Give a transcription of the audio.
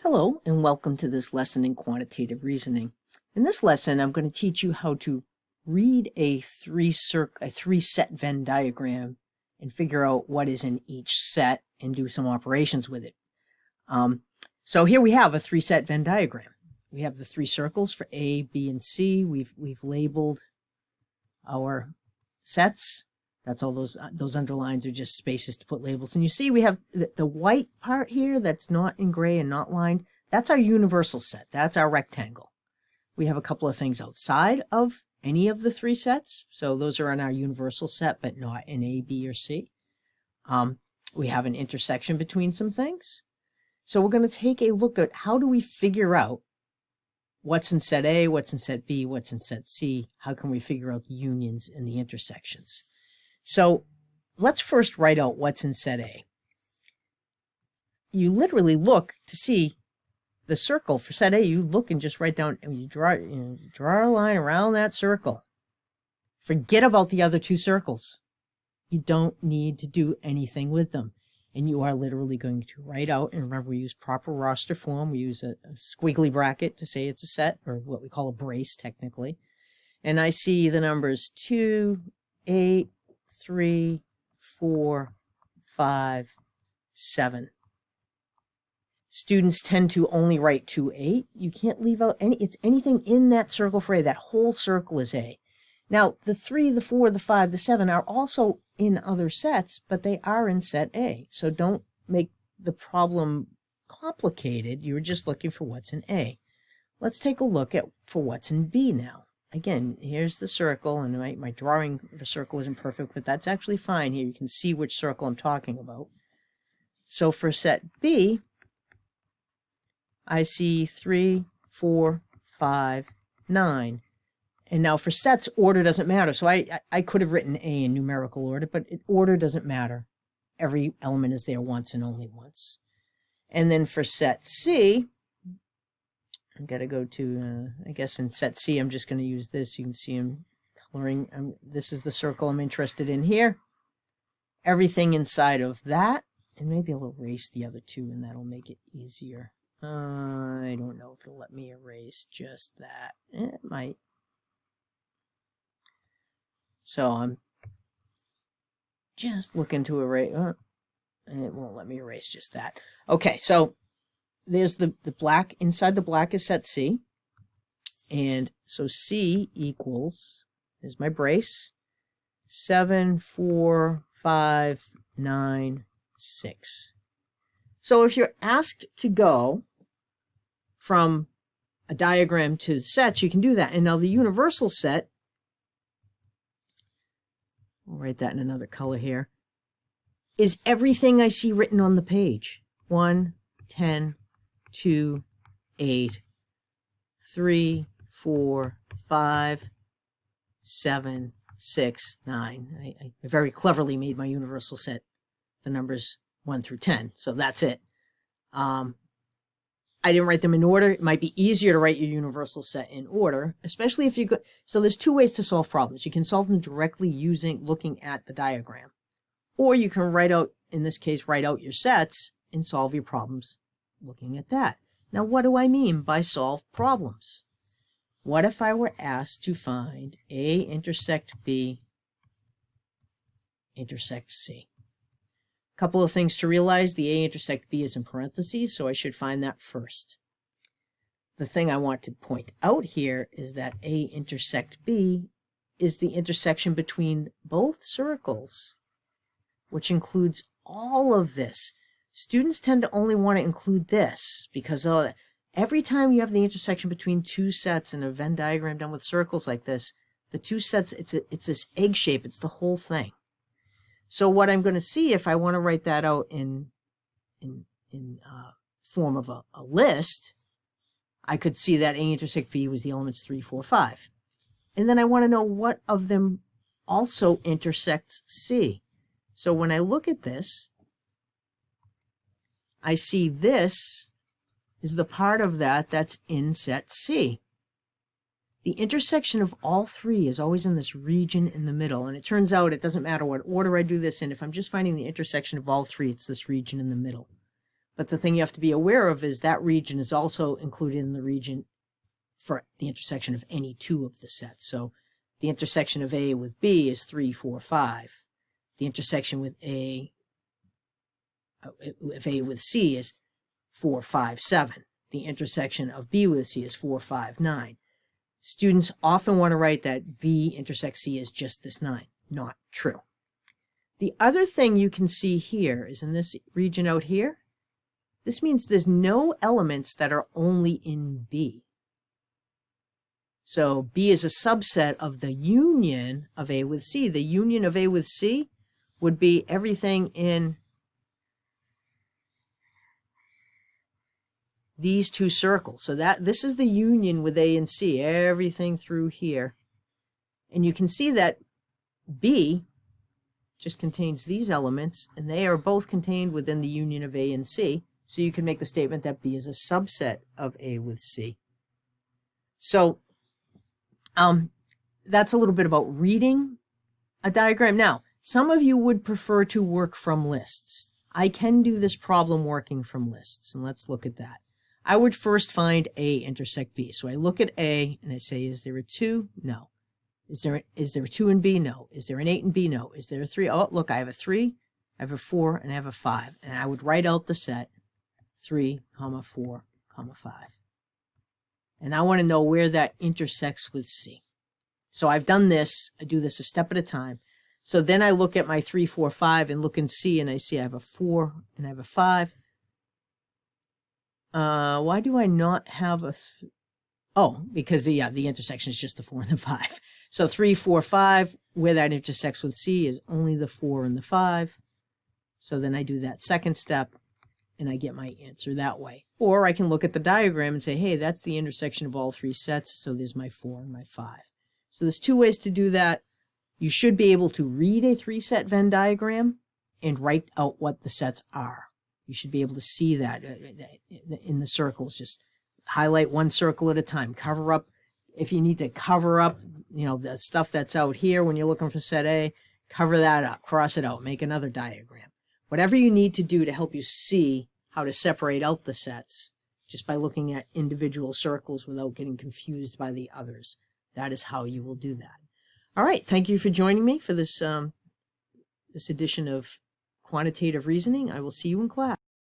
Hello, and welcome to this lesson in quantitative reasoning. In this lesson, I'm going to teach you how to read a three-set Venn diagram and figure out what is in each set and do some operations with it. So here we have a three-set Venn diagram. We have the three circles for A, B, and C. We've labeled our sets. That's all those underlines are just spaces to put labels. And you see we have the white part here that's not in gray and not lined. That's our universal set. That's our rectangle. We have a couple of things outside of any of the three sets. So those are in our universal set, but not in A, B, or C. We have an intersection between some things. So we're going to take a look at how do we figure out what's in set A, what's in set B, what's in set C. How can we figure out the unions and the intersections? So let's first write out what's in set A. You literally look to see the circle for set A. You look and just write down, and you draw a line around that circle. Forget about the other two circles. You don't need to do anything with them. And you are literally going to write out, and remember we use proper roster form. We use a squiggly bracket to say it's a set, or what we call a brace technically. And I see the numbers 2, 8, 3, 4, 5, 7. Students tend to only write 2, 8. You can't leave out it's anything in that circle for A. That whole circle is A. Now, the 3, the 4, the 5, the 7 are also in other sets, but they are in set A. So don't make the problem complicated. You're just looking for what's in A. Let's take a look for what's in B now. Again, here's the circle, and my drawing of the circle isn't perfect, but that's actually fine here. You can see which circle I'm talking about. So for set B, I see 3, 4, 5, 9. And now for sets, order doesn't matter. So I could have written A in numerical order, but order doesn't matter. Every element is there once and only once. And then for set C, I've got to go to, I guess in set C, I'm just going to use this. You can see I'm coloring. This is the circle I'm interested in here. Everything inside of that, and maybe I'll erase the other two, and that'll make it easier. I don't know if it'll let me erase just that. It might. So I'm just looking to erase. And it won't let me erase just that. Okay, so there's the black. Inside the black is set C. And so C equals, there's my brace, 7, 4, 5, 9, 6. So if you're asked to go from a diagram to sets, you can do that. And now the universal set, I'll write that in another color here, is everything I see written on the page. 1, 10, 2, 8, 3, 4, 5, 7, 6, 9. I very cleverly made my universal set the numbers 1 through 10. So that's it. I didn't write them in order. It might be easier to write your universal set in order, especially if you go. So there's two ways to solve problems. You can solve them directly looking at the diagram, or you can write out your sets and solve your problems looking at that. Now, what do I mean by solve problems? What if I were asked to find A intersect B intersect C? Couple of things to realize. The A intersect B is in parentheses, so I should find that first. The thing I want to point out here is that A intersect B is the intersection between both circles, which includes all of this. Students tend to only want to include this because every time you have the intersection between two sets in a Venn diagram done with circles like this, the two sets, it's this egg shape. It's the whole thing. So what I'm going to see, if I want to write that out in form of a list, I could see that A intersect B was the elements 3, 4, 5. And then I want to know what of them also intersects C. So when I look at this, I see this is the part of that that's in set C. The intersection of all three is always in this region in the middle, and it turns out it doesn't matter what order I do this in. If I'm just finding the intersection of all three, it's this region in the middle. But the thing you have to be aware of is that region is also included in the region for the intersection of any two of the sets. So the intersection of A with B is 3, 4, 5. The intersection with A with C is 4, 5, 7. The intersection of B with C is 4, 5, 9. Students often want to write that B intersects C as just this 9. Not true. The other thing you can see here is in this region out here, this means there's no elements that are only in B. So B is a subset of the union of A with C. The union of A with C would be everything in these two circles. So this is the union with A and C, everything through here. And you can see that B just contains these elements, and they are both contained within the union of A and C. So you can make the statement that B is a subset of A with C. So that's a little bit about reading a diagram. Now, some of you would prefer to work from lists. I can do this problem working from lists, and let's look at that. I would first find A intersect B. So I look at A and I say, is there a 2? No. Is there a 2 in B? No. Is there an 8 in B? No. Is there a 3? Oh, look, I have a 3, I have a 4, and I have a 5. And I would write out the set 3, 4, 5. And I want to know where that intersects with C. So I've done this. I do this a step at a time. So then I look at my 3, 4, 5 and look in C, and I see I have a 4 and I have a 5. Why do I not have a... Oh, because the intersection is just the 4 and the 5. So 3, 4, 5, where that intersects with C is only the 4 and the 5. So then I do that second step, and I get my answer that way. Or I can look at the diagram and say, hey, that's the intersection of all three sets, so there's my 4 and my 5. So there's two ways to do that. You should be able to read a 3-set Venn diagram and write out what the sets are. You should be able to see that in the circles. Just highlight one circle at a time. Cover up, if you need to cover up, the stuff that's out here when you're looking for set A, cover that up, cross it out, make another diagram. Whatever you need to do to help you see how to separate out the sets, just by looking at individual circles without getting confused by the others. That is how you will do that. All right, thank you for joining me for this, this edition of Quantitative Reasoning. I will see you in class.